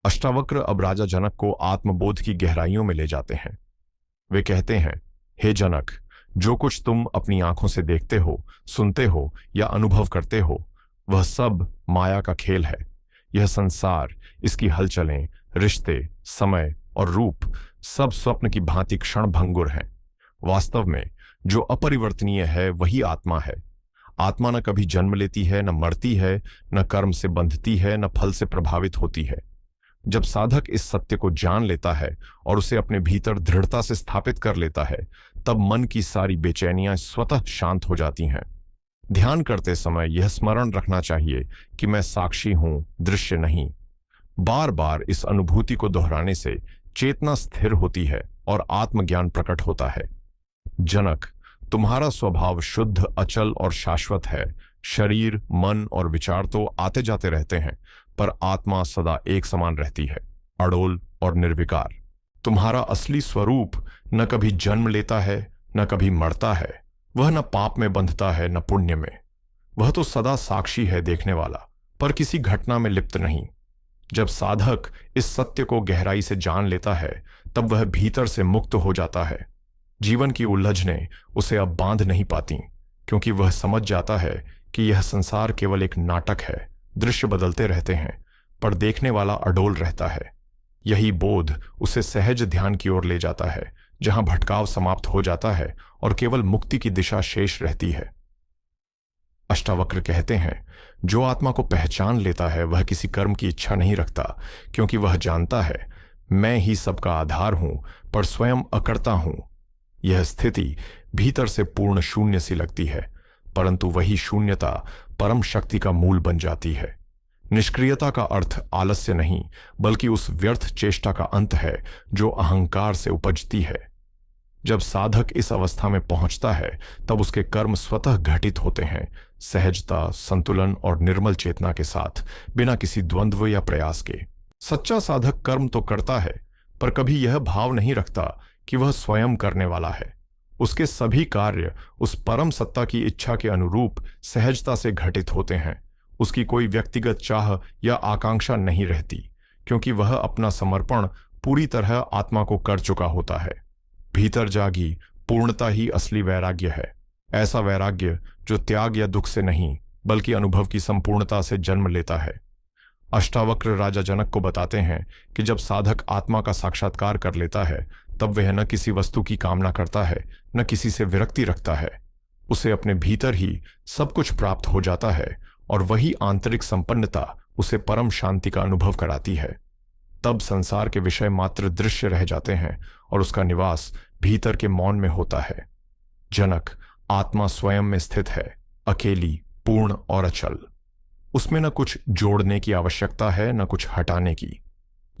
अष्टावक्र अब राजा जनक को आत्मबोध की गहराइयों में ले जाते हैं। वे कहते हैं, हे जनक, जो कुछ तुम अपनी आंखों से देखते हो, सुनते हो या अनुभव करते हो, वह सब माया का खेल है। यह संसार, इसकी हलचलें, रिश्ते, समय और रूप सब स्वप्न की भांति क्षण भंगुर हैं। वास्तव में जो अपरिवर्तनीय है वही आत्मा है। आत्मा न कभी जन्म लेती है, न मरती है, न कर्म से बंधती है, न फल से प्रभावित होती है। जब साधक इस सत्य को जान लेता है और उसे अपने भीतर दृढ़ता से स्थापित कर लेता है, तब मन की सारी बेचैनियां स्वतः शांत हो जाती हैं। ध्यान करते समय यह स्मरण रखना चाहिए कि मैं साक्षी हूं, दृश्य नहीं। बार बार इस अनुभूति को दोहराने से चेतना स्थिर होती है और आत्मज्ञान प्रकट होता है। जनक, तुम्हारा स्वभाव शुद्ध, अचल और शाश्वत है। शरीर, मन और विचार तो आते जाते रहते हैं, पर आत्मा सदा एक समान रहती है, अडोल और निर्विकार। तुम्हारा असली स्वरूप न कभी जन्म लेता है, न कभी मरता है। वह न पाप में बंधता है, न पुण्य में। वह तो सदा साक्षी है, देखने वाला, पर किसी घटना में लिप्त नहीं। जब साधक इस सत्य को गहराई से जान लेता है, तब वह भीतर से मुक्त हो जाता है। जीवन की उलझनें उसे अब बांध नहीं पाती, क्योंकि वह समझ जाता है कि यह संसार केवल एक नाटक है। दृश्य बदलते रहते हैं, पर देखने वाला अडोल रहता है। यही बोध उसे सहज ध्यान की ओर ले जाता है, जहां भटकाव समाप्त हो जाता है और केवल मुक्ति की दिशा शेष रहती है। अष्टावक्र कहते हैं, जो आत्मा को पहचान लेता है वह किसी कर्म की इच्छा नहीं रखता, क्योंकि वह जानता है मैं ही सबका आधार हूं, पर स्वयं अकर्ता हूं। यह स्थिति भीतर से पूर्ण शून्य सी लगती है, परंतु वही शून्यता परम शक्ति का मूल बन जाती है। निष्क्रियता का अर्थ आलस्य नहीं, बल्कि उस व्यर्थ चेष्टा का अंत है जो अहंकार से उपजती है। जब साधक इस अवस्था में पहुंचता है, तब उसके कर्म स्वतः घटित होते हैं, सहजता, संतुलन और निर्मल चेतना के साथ, बिना किसी द्वंद्व या प्रयास के। सच्चा साधक कर्म तो करता है, पर कभी यह भाव नहीं रखता कि वह स्वयं करने वाला है। उसके सभी कार्य उस परम सत्ता की इच्छा के अनुरूप सहजता से घटित होते हैं। उसकी कोई व्यक्तिगत चाह या आकांक्षा नहीं रहती, क्योंकि वह अपना समर्पण पूरी तरह आत्मा को कर चुका होता है। भीतर जागी पूर्णता ही असली वैराग्य है। ऐसा वैराग्य जो त्याग या दुख से नहीं, बल्कि अनुभव की संपूर्णता से जन्म लेता है। अष्टावक्र राजा जनक को बताते हैं कि जब साधक आत्मा का साक्षात्कार कर लेता है, तब वह न किसी वस्तु की कामना करता है, न किसी से विरक्ति रखता है। उसे अपने भीतर ही सब कुछ प्राप्त हो जाता है, और वही आंतरिक संपन्नता उसे परम शांति का अनुभव कराती है। तब संसार के विषय मात्र दृश्य रह जाते हैं और उसका निवास भीतर के मौन में होता है। जनक, आत्मा स्वयं में स्थित है, अकेली, पूर्ण और अचल। उसमें न कुछ जोड़ने की आवश्यकता है, न कुछ हटाने की।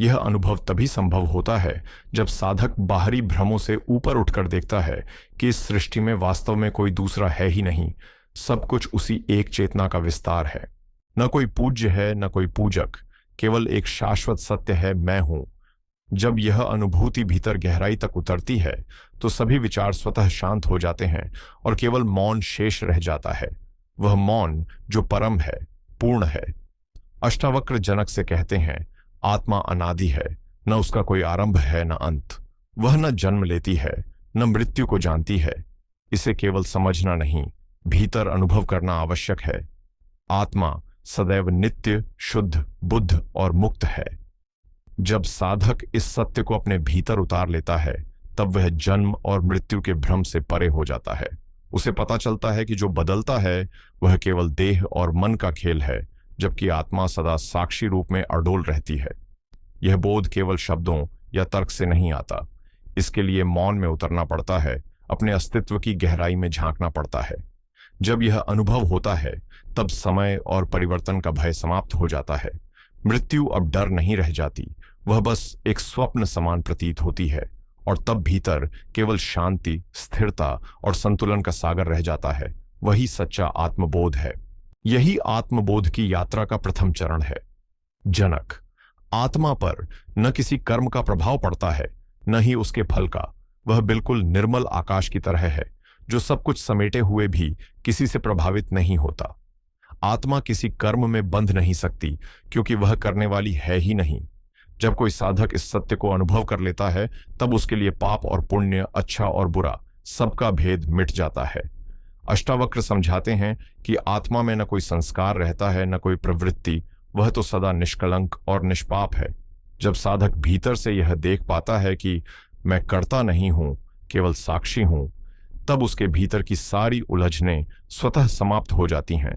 यह अनुभव तभी संभव होता है जब साधक बाहरी भ्रमों से ऊपर उठकर देखता है कि इस सृष्टि में वास्तव में कोई दूसरा है ही नहीं। सब कुछ उसी एक चेतना का विस्तार है। न कोई पूज्य है, न कोई पूजक, केवल एक शाश्वत सत्य है, मैं हूं। जब यह अनुभूति भीतर गहराई तक उतरती है, तो सभी विचार स्वतः शांत हो जाते हैं और केवल मौन शेष रह जाता है। वह मौन जो परम है, पूर्ण है। अष्टावक्र जनक से कहते हैं, आत्मा अनादि है, न उसका कोई आरंभ है, न अंत। वह न जन्म लेती है, न मृत्यु को जानती है। इसे केवल समझना नहीं, भीतर अनुभव करना आवश्यक है। आत्मा सदैव नित्य, शुद्ध, बुद्ध और मुक्त है। जब साधक इस सत्य को अपने भीतर उतार लेता है, तब वह जन्म और मृत्यु के भ्रम से परे हो जाता है। उसे पता चलता है कि जो बदलता है वह केवल देह और मन का खेल है, जबकि आत्मा सदा साक्षी रूप में अडोल रहती है। यह बोध केवल शब्दों या तर्क से नहीं आता। इसके लिए मौन में उतरना पड़ता है, अपने अस्तित्व की गहराई में झांकना पड़ता है। जब यह अनुभव होता है, तब समय और परिवर्तन का भय समाप्त हो जाता है। मृत्यु अब डर नहीं रह जाती, वह बस एक स्वप्न समान प्रतीत होती है, और तब भीतर केवल शांति, स्थिरता और संतुलन का सागर रह जाता है। वही सच्चा आत्मबोध है। यही आत्मबोध की यात्रा का प्रथम चरण है। जनक, आत्मा पर न किसी कर्म का प्रभाव पड़ता है, न ही उसके फल का। वह बिल्कुल निर्मल आकाश की तरह है, जो सब कुछ समेटे हुए भी किसी से प्रभावित नहीं होता। आत्मा किसी कर्म में बंध नहीं सकती, क्योंकि वह करने वाली है ही नहीं। जब कोई साधक इस सत्य को अनुभव कर लेता है तब उसके लिए पाप और पुण्य, अच्छा और बुरा, सबका भेद मिट जाता है। अष्टावक्र समझाते हैं कि आत्मा में न कोई संस्कार रहता है, न कोई प्रवृत्ति, वह तो सदा निष्कलंक और निष्पाप है। जब साधक भीतर से यह देख पाता है कि मैं करता नहीं हूं, केवल साक्षी हूं, तब उसके भीतर की सारी उलझनें स्वतः समाप्त हो जाती हैं।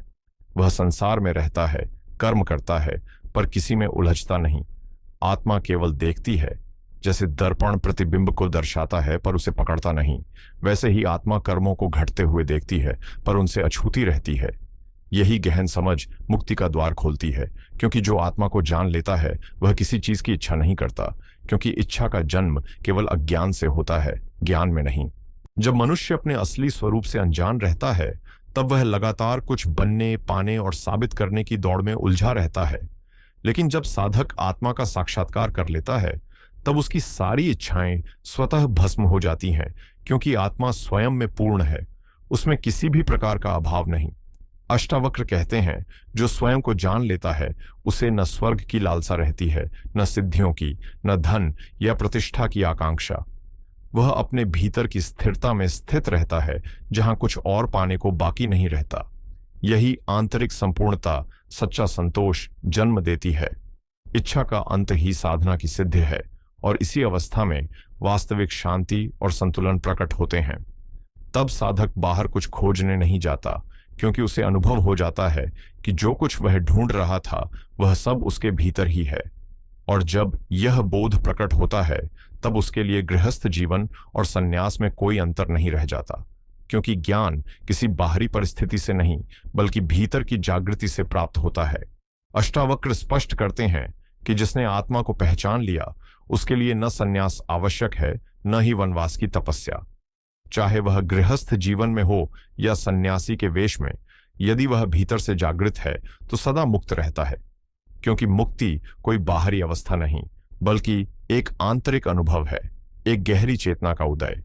वह संसार में रहता है, कर्म करता है, पर किसी में उलझता नहीं। आत्मा केवल देखती है, जैसे दर्पण प्रतिबिंब को दर्शाता है पर उसे पकड़ता नहीं, वैसे ही आत्मा कर्मों को घटते हुए देखती है पर उनसे अछूती रहती है। यही गहन समझ मुक्ति का द्वार खोलती है, क्योंकि जो आत्मा को जान लेता है वह किसी चीज की इच्छा नहीं करता, क्योंकि इच्छा का जन्म केवल अज्ञान से होता है, ज्ञान में नहीं। जब मनुष्य अपने असली स्वरूप से अनजान रहता है तब वह लगातार कुछ बनने, पाने और साबित करने की दौड़ में उलझा रहता है। लेकिन जब साधक आत्मा का साक्षात्कार कर लेता है तब उसकी सारी इच्छाएं स्वतः भस्म हो जाती हैं, क्योंकि आत्मा स्वयं में पूर्ण है, उसमें किसी भी प्रकार का अभाव नहीं। अष्टावक्र कहते हैं, जो स्वयं को जान लेता है उसे न स्वर्ग की लालसा रहती है, न सिद्धियों की, न धन या प्रतिष्ठा की आकांक्षा। वह अपने भीतर की स्थिरता में स्थित रहता है, जहां कुछ और पाने को बाकी नहीं रहता। यही आंतरिक संपूर्णता, सच्चा संतोष जन्म देती है। इच्छा का अंत ही साधना की सिद्धि है, और इसी अवस्था में वास्तविक शांति और संतुलन प्रकट होते हैं। तब साधक बाहर कुछ खोजने नहीं जाता, क्योंकि उसे अनुभव हो जाता है कि जो कुछ वह ढूंढ रहा था वह सब उसके भीतर ही है। और जब यह बोध प्रकट होता है तब उसके लिए गृहस्थ जीवन और संन्यास में कोई अंतर नहीं रह जाता, क्योंकि ज्ञान किसी बाहरी परिस्थिति से नहीं बल्कि भीतर की जागृति से प्राप्त होता है। अष्टावक्र स्पष्ट करते हैं कि जिसने आत्मा को पहचान लिया उसके लिए न संन्यास आवश्यक है, न ही वनवास की तपस्या। चाहे वह गृहस्थ जीवन में हो या सन्यासी के वेश में, यदि वह भीतर से जागृत है तो सदा मुक्त रहता है, क्योंकि मुक्ति कोई बाहरी अवस्था नहीं बल्कि एक आंतरिक अनुभव है, एक गहरी चेतना का उदय।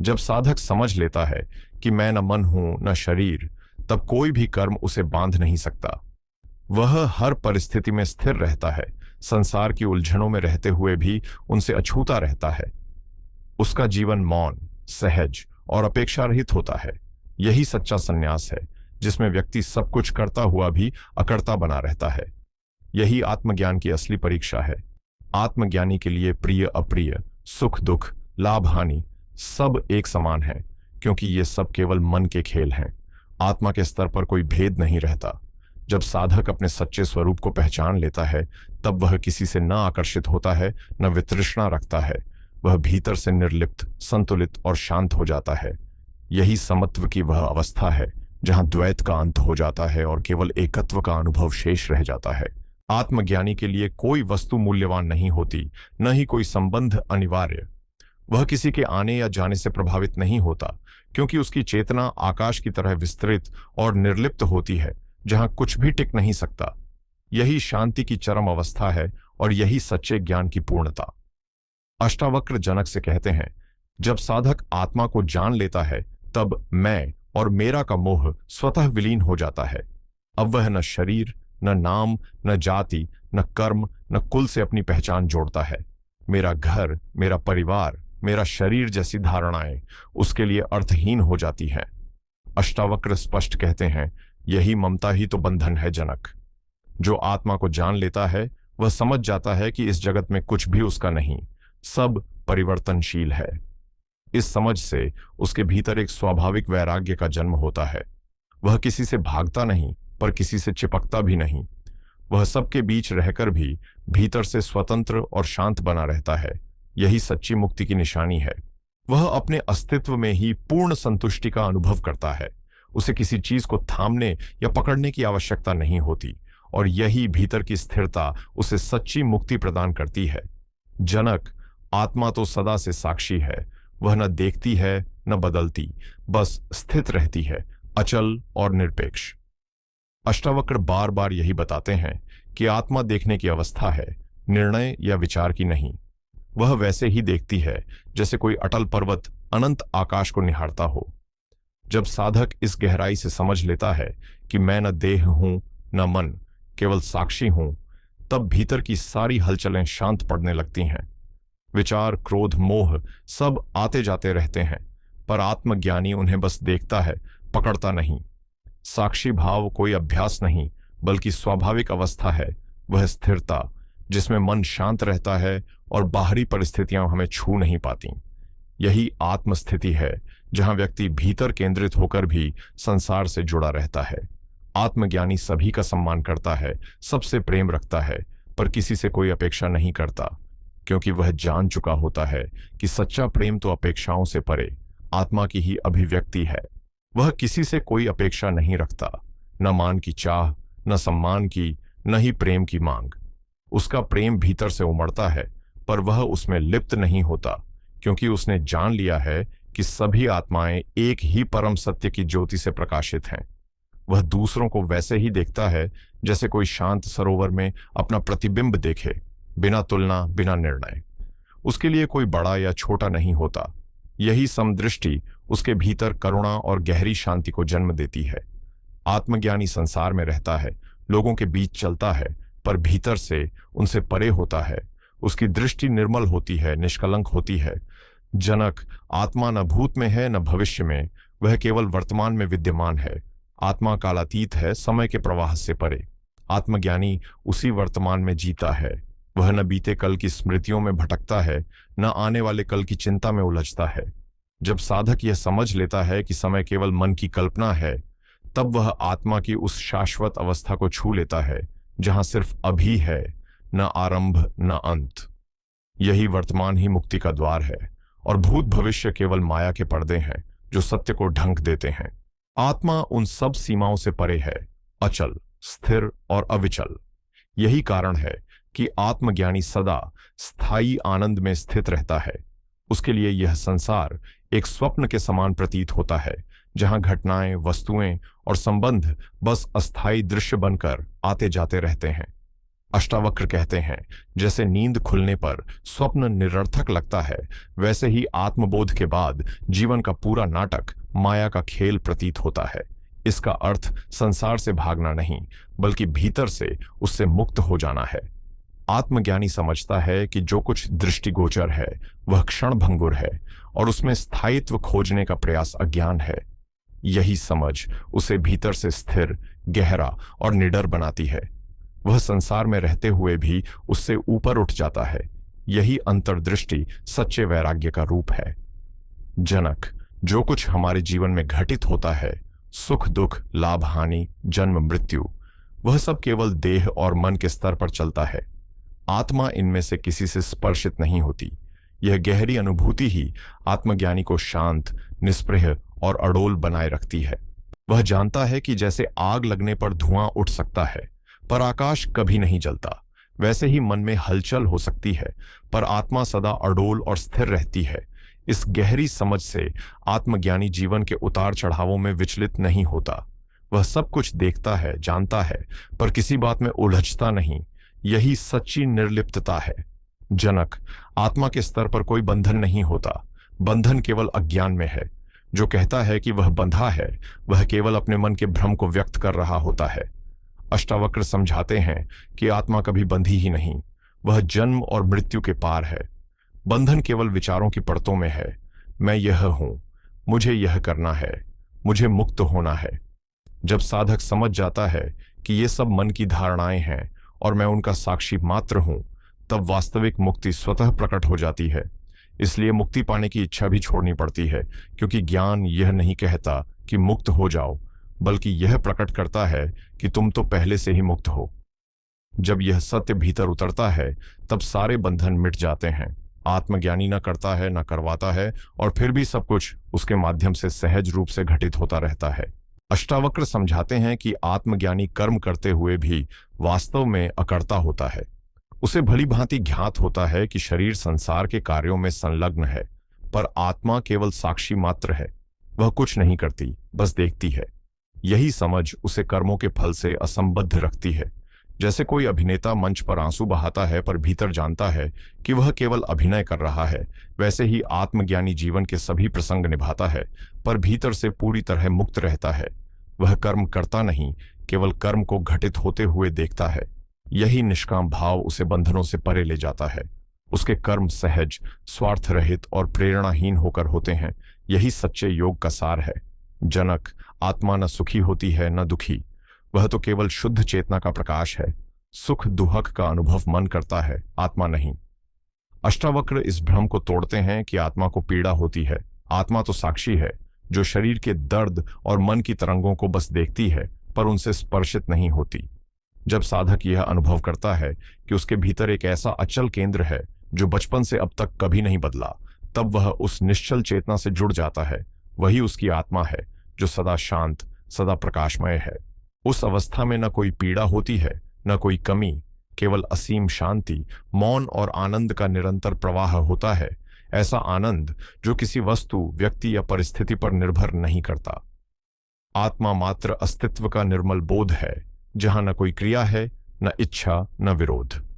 जब साधक समझ लेता है कि मैं न मन हूं न शरीर, तब कोई भी कर्म उसे बांध नहीं सकता। वह हर परिस्थिति में स्थिर रहता है, संसार की उलझनों में रहते हुए भी उनसे अछूता रहता है। उसका जीवन मौन, सहज और अपेक्षा रहित होता है। यही सच्चा संन्यास है, जिसमें व्यक्ति सब कुछ करता हुआ भी अकर्ता बना रहता है। यही आत्मज्ञान की असली परीक्षा है। आत्मज्ञानी के लिए प्रिय अप्रिय, सुख दुख, लाभ हानि सब एक समान है, क्योंकि ये सब केवल मन के खेल हैं। आत्मा के स्तर पर कोई भेद नहीं रहता। जब साधक अपने सच्चे स्वरूप को पहचान लेता है तब वह किसी से न आकर्षित होता है, न वितृष्णा रखता है। वह भीतर से निर्लिप्त, संतुलित और शांत हो जाता है। यही समत्व की वह अवस्था है जहां द्वैत का अंत हो जाता है और केवल एकत्व का अनुभव शेष रह जाता है। आत्मज्ञानी के लिए कोई वस्तु मूल्यवान नहीं होती, न ही कोई संबंध अनिवार्य। वह किसी के आने या जाने से प्रभावित नहीं होता, क्योंकि उसकी चेतना आकाश की तरह विस्तृत और निर्लिप्त होती है, जहां कुछ भी टिक नहीं सकता। यही शांति की चरम अवस्था है और यही सच्चे ज्ञान की पूर्णता। अष्टावक्र जनक से कहते हैं, जब साधक आत्मा को जान लेता है तब मैं और मेरा का मोह स्वतः विलीन हो जाता है। अब वह न शरीर, न नाम, न जाति, न कर्म, न कुल से अपनी पहचान जोड़ता है। मेरा घर, मेरा परिवार, मेरा शरीर जैसी धारणाएं उसके लिए अर्थहीन हो जाती हैं। अष्टावक्र स्पष्ट कहते हैं, यही ममता ही तो बंधन है जनक। जो आत्मा को जान लेता है वह समझ जाता है कि इस जगत में कुछ भी उसका नहीं, सब परिवर्तनशील है। इस समझ से उसके भीतर एक स्वाभाविक वैराग्य का जन्म होता है। वह किसी से भागता नहीं, पर किसी से चिपकता भी नहीं। वह सबके बीच रहकर भी भीतर से स्वतंत्र और शांत बना रहता है। यही सच्ची मुक्ति की निशानी है। वह अपने अस्तित्व में ही पूर्ण संतुष्टि का अनुभव करता है। उसे किसी चीज को थामने या पकड़ने की आवश्यकता नहीं होती, और यही भीतर की स्थिरता उसे सच्ची मुक्ति प्रदान करती है। जनक, आत्मा तो सदा से साक्षी है। वह न देखती है न बदलती, बस स्थित रहती है, अचल और निरपेक्ष। अष्टावक्र बार बार यही बताते हैं कि आत्मा देखने की अवस्था है, निर्णय या विचार की नहीं। वह वैसे ही देखती है जैसे कोई अटल पर्वत अनंत आकाश को निहारता हो। जब साधक इस गहराई से समझ लेता है कि मैं न देह हूं न मन, केवल साक्षी हूं, तब भीतर की सारी हलचलें शांत पड़ने लगती हैं। विचार, क्रोध, मोह सब आते जाते रहते हैं, पर आत्मज्ञानी उन्हें बस देखता है, पकड़ता नहीं। साक्षी भाव कोई अभ्यास नहीं, बल्कि स्वाभाविक अवस्था है, वह स्थिरता जिसमें मन शांत रहता है और बाहरी परिस्थितियां हमें छू नहीं पाती। यही आत्मस्थिति है, जहां व्यक्ति भीतर केंद्रित होकर भी संसार से जुड़ा रहता है। आत्मज्ञानी सभी का सम्मान करता है, सबसे प्रेम रखता है, पर किसी से कोई अपेक्षा नहीं करता, क्योंकि वह जान चुका होता है कि सच्चा प्रेम तो अपेक्षाओं से परे आत्मा की ही अभिव्यक्ति है। वह किसी से कोई अपेक्षा नहीं रखता, न मान की चाह, न सम्मान की, न ही प्रेम की मांग। उसका प्रेम भीतर से उमड़ता है, पर वह उसमें लिप्त नहीं होता, क्योंकि उसने जान लिया है कि सभी आत्माएं एक ही परम सत्य की ज्योति से प्रकाशित हैं। वह दूसरों को वैसे ही देखता है जैसे कोई शांत सरोवर में अपना प्रतिबिंब देखे, बिना तुलना, बिना निर्णय। उसके लिए कोई बड़ा या छोटा नहीं होता। यही समदृष्टि उसके भीतर करुणा और गहरी शांति को जन्म देती है। आत्मज्ञानी संसार में रहता है, लोगों के बीच चलता है, पर भीतर से उनसे परे होता है। उसकी दृष्टि निर्मल होती है, निष्कलंक होती है। जनक, आत्मा न भूत में है न भविष्य में, वह केवल वर्तमान में विद्यमान है। आत्मा कालातीत है, समय के प्रवाह से परे। आत्मज्ञानी उसी वर्तमान में जीता है। वह न बीते कल की स्मृतियों में भटकता है, न आने वाले कल की चिंता में उलझता है। जब साधक यह समझ लेता है कि समय केवल मन की कल्पना है, तब वह आत्मा की उस शाश्वत अवस्था को छू लेता है, जहां सिर्फ अभी है, न आरंभ न अंत। यही वर्तमान ही मुक्ति का द्वार है, और भूत भविष्य केवल माया के पर्दे हैं जो सत्य को ढंक देते हैं। आत्मा उन सब सीमाओं से परे है, अचल, स्थिर और अविचल। यही कारण है कि आत्मज्ञानी सदा स्थायी आनंद में स्थित रहता है। उसके लिए यह संसार एक स्वप्न के समान प्रतीत होता है, जहां घटनाएं, वस्तुएं और संबंध बस अस्थायी दृश्य बनकर आते जाते रहते हैं। अष्टावक्र कहते हैं, जैसे नींद खुलने पर स्वप्न निरर्थक लगता है, वैसे ही आत्मबोध के बाद जीवन का पूरा नाटक माया का खेल प्रतीत होता है। इसका अर्थ संसार से भागना नहीं, बल्कि भीतर से उससे मुक्त हो जाना है। आत्मज्ञानी समझता है कि जो कुछ दृष्टिगोचर है वह क्षणभंगुर है, और उसमें स्थायित्व खोजने का प्रयास अज्ञान है। यही समझ उसे भीतर से स्थिर, गहरा और निडर बनाती है। वह संसार में रहते हुए भी उससे ऊपर उठ जाता है। यही अंतर्दृष्टि सच्चे वैराग्य का रूप है। जनक, जो कुछ हमारे जीवन में घटित होता है, सुख दुख, लाभ हानि, जन्म मृत्यु, वह सब केवल देह और मन के स्तर पर चलता है। आत्मा इनमें से किसी से स्पर्शित नहीं होती। यह गहरी अनुभूति ही आत्मज्ञानी को शांत, निस्पृह और अडोल बनाए रखती है। वह जानता है कि जैसे आग लगने पर धुआं उठ सकता है, पर आकाश कभी नहीं जलता, वैसे ही मन में हलचल हो सकती है, पर आत्मा सदा अडोल और स्थिर रहती है। इस गहरी समझ से आत्मज्ञानी जीवन के उतार चढ़ावों में विचलित नहीं होता। वह सब कुछ देखता है, जानता है, पर किसी बात में उलझता नहीं। यही सच्ची निर्लिप्तता है। जनक, आत्मा के स्तर पर कोई बंधन नहीं होता। बंधन केवल अज्ञान में है। जो कहता है कि वह बंधा है, वह केवल अपने मन के भ्रम को व्यक्त कर रहा होता है। अष्टावक्र समझाते हैं कि आत्मा कभी बंधी ही नहीं, वह जन्म और मृत्यु के पार है। बंधन केवल विचारों की परतों में है। मैं यह हूं, मुझे यह करना है, मुझे मुक्त होना है। जब साधक समझ जाता है कि ये सब मन की धारणाएं हैं और मैं उनका साक्षी मात्र हूं, तब वास्तविक मुक्ति स्वतः प्रकट हो जाती है। इसलिए मुक्ति पाने की इच्छा भी छोड़नी पड़ती है, क्योंकि ज्ञान यह नहीं कहता कि मुक्त हो जाओ, बल्कि यह प्रकट करता है कि तुम तो पहले से ही मुक्त हो। जब यह सत्य भीतर उतरता है, तब सारे बंधन मिट जाते हैं। आत्मज्ञानी न करता है न करवाता है, और फिर भी सब कुछ उसके माध्यम से सहज रूप से घटित होता रहता है। अष्टावक्र समझाते हैं कि आत्मज्ञानी कर्म करते हुए भी वास्तव में अकर्ता होता है। उसे भली भांति ज्ञात होता है कि शरीर संसार के कार्यों में संलग्न है, पर आत्मा केवल साक्षी मात्र है। वह कुछ नहीं करती, बस देखती है। यही समझ उसे कर्मों के फल से असंबद्ध रखती है। जैसे कोई अभिनेता मंच पर आंसू बहाता है, पर भीतर जानता है कि वह केवल अभिनय कर रहा है, वैसे ही आत्मज्ञानी जीवन के सभी प्रसंग निभाता है, पर भीतर से पूरी तरह मुक्त रहता है। वह कर्म करता नहीं, केवल कर्म को घटित होते हुए देखता है। यही निष्काम भाव उसे बंधनों से परे ले जाता है। उसके कर्म सहज, स्वार्थ रहित और प्रेरणाहीन होकर होते हैं। यही सच्चे योग का सार है। जनक, आत्मा न सुखी होती है न दुखी, वह तो केवल शुद्ध चेतना का प्रकाश है। सुख दुहक का अनुभव मन करता है, आत्मा नहीं। अष्टावक्र इस भ्रम को तोड़ते हैं कि आत्मा को पीड़ा होती है। आत्मा तो साक्षी है, जो शरीर के दर्द और मन की तरंगों को बस देखती है पर उनसे स्पर्शित नहीं होती। जब साधक यह अनुभव करता है कि उसके भीतर एक ऐसा अचल केंद्र है जो बचपन से अब तक कभी नहीं बदला, तब वह उस निश्चल चेतना से जुड़ जाता है। वही उसकी आत्मा है, जो सदा शांत, सदा प्रकाशमय है। उस अवस्था में न कोई पीड़ा होती है, न कोई कमी, केवल असीम शांति, मौन और आनंद का निरंतर प्रवाह होता है। ऐसा आनंद जो किसी वस्तु, व्यक्ति या परिस्थिति पर निर्भर नहीं करता। आत्मा मात्र अस्तित्व का निर्मल बोध है, जहां न कोई क्रिया है, न इच्छा, न विरोध।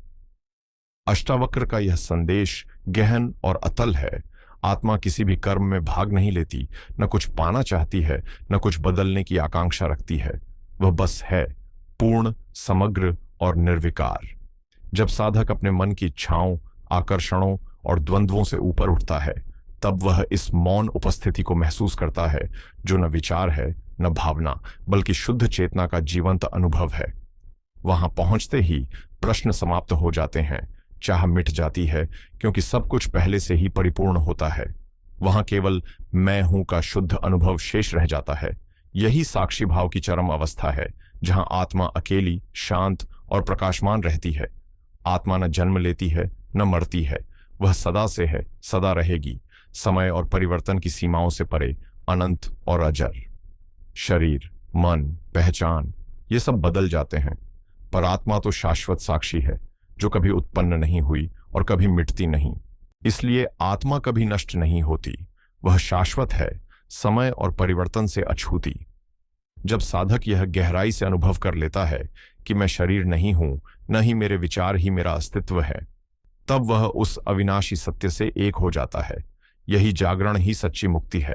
अष्टावक्र का यह संदेश गहन और अतल है। आत्मा किसी भी कर्म में भाग नहीं लेती, न कुछ पाना चाहती है, न कुछ बदलने की आकांक्षा रखती है। वह बस है, पूर्ण, समग्र और निर्विकार। जब साधक अपने मन की इच्छाओं, आकर्षणों और द्वंद्वों से ऊपर उठता है, तब वह इस मौन उपस्थिति को महसूस करता है, जो न विचार है, न भावना, बल्कि शुद्ध चेतना का जीवंत अनुभव है। वहां पहुंचते ही प्रश्न समाप्त हो जाते हैं, चाह मिट जाती है, क्योंकि सब कुछ पहले से ही परिपूर्ण होता है। वहां केवल मैं हूं का शुद्ध अनुभव शेष रह जाता है। यही साक्षी भाव की चरम अवस्था है, जहां आत्मा अकेली, शांत और प्रकाशमान रहती है। आत्मा न जन्म लेती है, न मरती है। वह सदा से है, सदा रहेगी, समय और परिवर्तन की सीमाओं से परे, अनंत और अजर। शरीर, मन, पहचान, ये सब बदल जाते हैं, पर आत्मा तो शाश्वत साक्षी है, जो कभी उत्पन्न नहीं हुई और कभी मिटती नहीं। इसलिए आत्मा कभी नष्ट नहीं होती। वह शाश्वत है, समय और परिवर्तन से अछूती। जब साधक यह गहराई से अनुभव कर लेता है कि मैं शरीर नहीं हूं, न ही मेरे विचार ही मेरा अस्तित्व है, तब वह उस अविनाशी सत्य से एक हो जाता है। यही जागरण ही सच्ची मुक्ति है।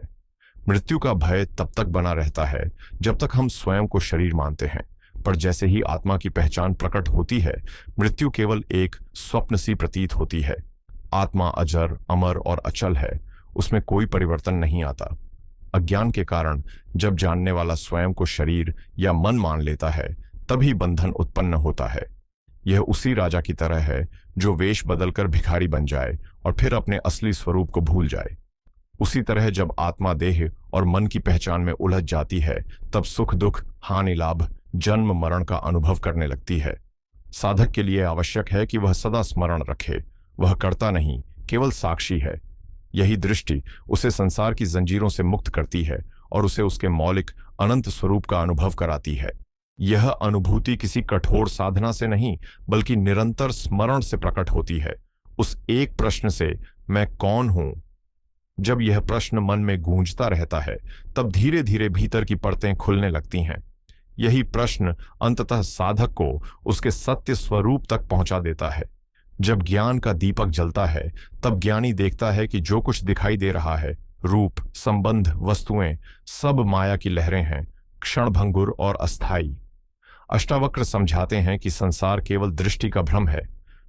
मृत्यु का भय तब तक बना रहता है जब तक हम स्वयं को शरीर मानते हैं, पर जैसे ही आत्मा की पहचान प्रकट होती है, मृत्यु केवल एक स्वप्न सी प्रतीत होती है। आत्मा अजर, अमर और अचल है, उसमें कोई परिवर्तन नहीं आता। अज्ञान के कारण जब जानने वाला स्वयं को शरीर या मन मान लेता है, तभी बंधन उत्पन्न होता है। यह उसी राजा की तरह है जो वेश बदलकर भिखारी बन जाए और फिर अपने असली स्वरूप को भूल जाए। उसी तरह जब आत्मा देह और मन की पहचान में उलझ जाती है, तब सुख दुख, हानि लाभ, जन्म मरण का अनुभव करने लगती है। साधक के लिए आवश्यक है कि वह सदा स्मरण रखे, वह कर्ता नहीं, केवल साक्षी है। यही दृष्टि उसे संसार की जंजीरों से मुक्त करती है और उसे उसके मौलिक अनंत स्वरूप का अनुभव कराती है। यह अनुभूति किसी कठोर साधना से नहीं, बल्कि निरंतर स्मरण से प्रकट होती है। उस एक प्रश्न से, मैं कौन हूं? जब यह प्रश्न मन में गूंजता रहता है, तब धीरे धीरे भीतर की परतें खुलने लगती हैं। यही प्रश्न अंततः साधक को उसके सत्य स्वरूप तक पहुंचा देता है। जब ज्ञान का दीपक जलता है, तब ज्ञानी देखता है कि जो कुछ दिखाई दे रहा है, रूप, संबंध, वस्तुएं, सब माया की लहरें हैं, क्षणभंगुर और अस्थायी। अष्टावक्र समझाते हैं कि संसार केवल दृष्टि का भ्रम है।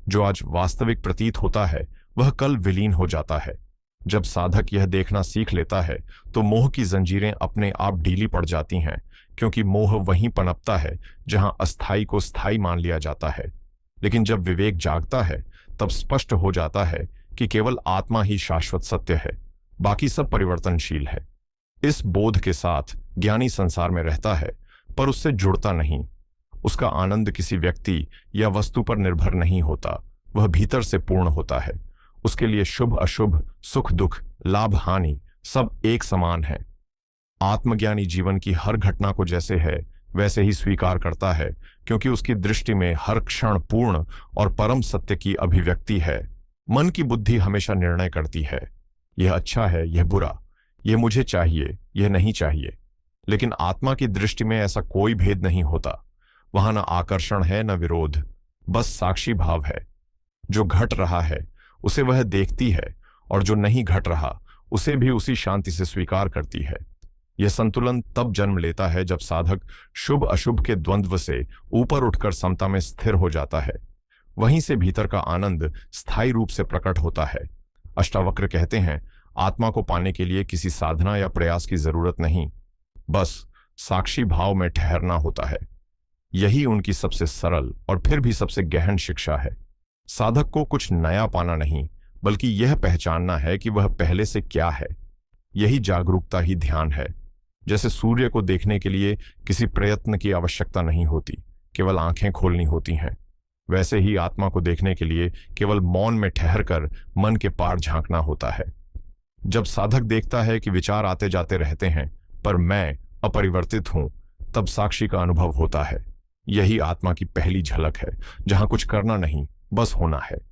जो आज वास्तविक प्रतीत होता है, वह कल विलीन हो जाता है। जब साधक यह देखना सीख लेता है, तो मोह की जंजीरें अपने आप ढीली पड़ जाती हैं, क्योंकि मोह वहीं पनपता है जहां अस्थाई को स्थायी मान लिया जाता है। लेकिन जब विवेक जागता है, तब स्पष्ट हो जाता है कि केवल आत्मा ही शाश्वत सत्य है, बाकी सब परिवर्तनशील है। इस बोध के साथ ज्ञानी संसार में रहता है, पर उससे जुड़ता नहीं। उसका आनंद किसी व्यक्ति या वस्तु पर निर्भर नहीं होता, वह भीतर से पूर्ण होता है। उसके लिए शुभ अशुभ, सुख दुख, लाभ हानि सब एक समान है। आत्मज्ञानी जीवन की हर घटना को जैसे है वैसे ही स्वीकार करता है, क्योंकि उसकी दृष्टि में हर क्षण पूर्ण और परम सत्य की अभिव्यक्ति है। मन की बुद्धि हमेशा निर्णय करती है, यह अच्छा है, यह बुरा, यह मुझे चाहिए, यह नहीं चाहिए। लेकिन आत्मा की दृष्टि में ऐसा कोई भेद नहीं होता। वहां न आकर्षण है, न विरोध, बस साक्षी भाव है। जो घट रहा है उसे वह देखती है, और जो नहीं घट रहा उसे भी उसी शांति से स्वीकार करती है। यह संतुलन तब जन्म लेता है जब साधक शुभ अशुभ के द्वंद्व से ऊपर उठकर समता में स्थिर हो जाता है। वहीं से भीतर का आनंद स्थायी रूप से प्रकट होता है। अष्टावक्र कहते हैं, आत्मा को पाने के लिए किसी साधना या प्रयास की जरूरत नहीं, बस साक्षी भाव में ठहरना होता है। यही उनकी सबसे सरल और फिर भी सबसे गहन शिक्षा है। साधक को कुछ नया पाना नहीं, बल्कि यह पहचानना है कि वह पहले से क्या है। यही जागरूकता ही ध्यान है। जैसे सूर्य को देखने के लिए किसी प्रयत्न की आवश्यकता नहीं होती, केवल आंखें खोलनी होती हैं, वैसे ही आत्मा को देखने के लिए केवल मौन में ठहरकर मन के पार झांकना होता है। जब साधक देखता है कि विचार आते जाते रहते हैं, पर मैं अपरिवर्तित हूं, तब साक्षी का अनुभव होता है। यही आत्मा की पहली झलक है, जहां कुछ करना नहीं, बस होना है।